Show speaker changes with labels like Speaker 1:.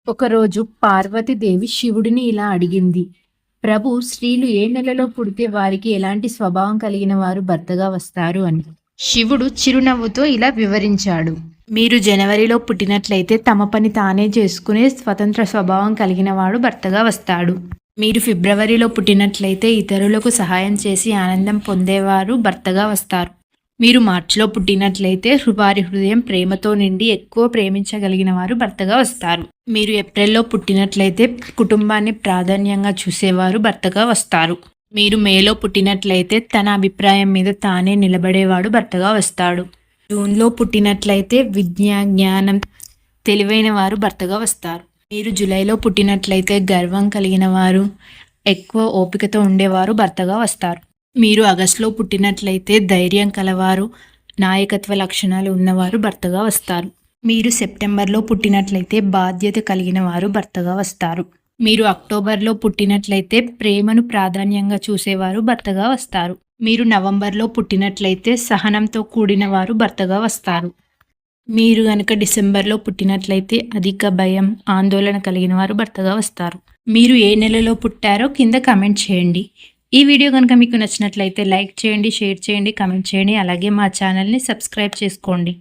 Speaker 1: ఒకరోజు పార్వతీదేవి శివుడిని ఇలా అడిగింది. ప్రభు, స్త్రీలు ఏ నెలలో పుడితే వారికి ఎలాంటి స్వభావం కలిగిన వారు భర్తగా వస్తారు అని. శివుడు చిరునవ్వుతో ఇలా వివరించాడు. మీరు జనవరిలో పుట్టినట్లయితే తమ పని తానే చేసుకునే స్వతంత్ర స్వభావం కలిగిన వాడు భర్తగా వస్తాడు. మీరు ఫిబ్రవరిలో పుట్టినట్లయితే ఇతరులకు సహాయం చేసి ఆనందం పొందేవారు భర్తగా వస్తారు. మీరు మార్చిలో పుట్టినట్లయితే వారి హృదయం ప్రేమతో నిండి ఎక్కువ ప్రేమించగలిగిన వారు భర్తగా వస్తారు. మీరు ఏప్రిల్లో పుట్టినట్లయితే కుటుంబాన్ని ప్రాధాన్యంగా చూసేవారు భర్తగా వస్తారు. మీరు మేలో పుట్టినట్లయితే తన అభిప్రాయం మీద తానే నిలబడేవాడు భర్తగా వస్తాడు. జూన్లో పుట్టినట్లయితే విద్య, జ్ఞానం, తెలివైన వారు భర్తగా వస్తారు. మీరు జూలైలో పుట్టినట్లయితే గర్వం కలిగిన వారు, ఎక్కువ ఓపికతో ఉండేవారు భర్తగా వస్తారు. మీరు ఆగస్టులో పుట్టినట్లయితే ధైర్యం కలవారు, నాయకత్వ లక్షణాలు ఉన్నవారు భర్తగా వస్తారు. మీరు సెప్టెంబర్లో పుట్టినట్లయితే బాధ్యత కలిగిన వారు భర్తగా వస్తారు. మీరు అక్టోబర్లో పుట్టినట్లయితే ప్రేమను ప్రాధాన్యంగా చూసేవారు భర్తగా వస్తారు. మీరు నవంబర్లో పుట్టినట్లయితే సహనంతో కూడిన వారు భర్తగా వస్తారు. మీరు గనక డిసెంబర్లో పుట్టినట్లయితే అధిక భయం, ఆందోళన కలిగిన వారు భర్తగా వస్తారు. మీరు ఏ నెలలో పుట్టారో కింద కమెంట్ చేయండి. ఈ వీడియో కనుక మీకు నచ్చినట్లయితే లైక్ చేయండి, షేర్ చేయండి, కమెంట్ చేయండి. అలాగే మా ఛానల్ని సబ్స్క్రైబ్ చేసుకోండి.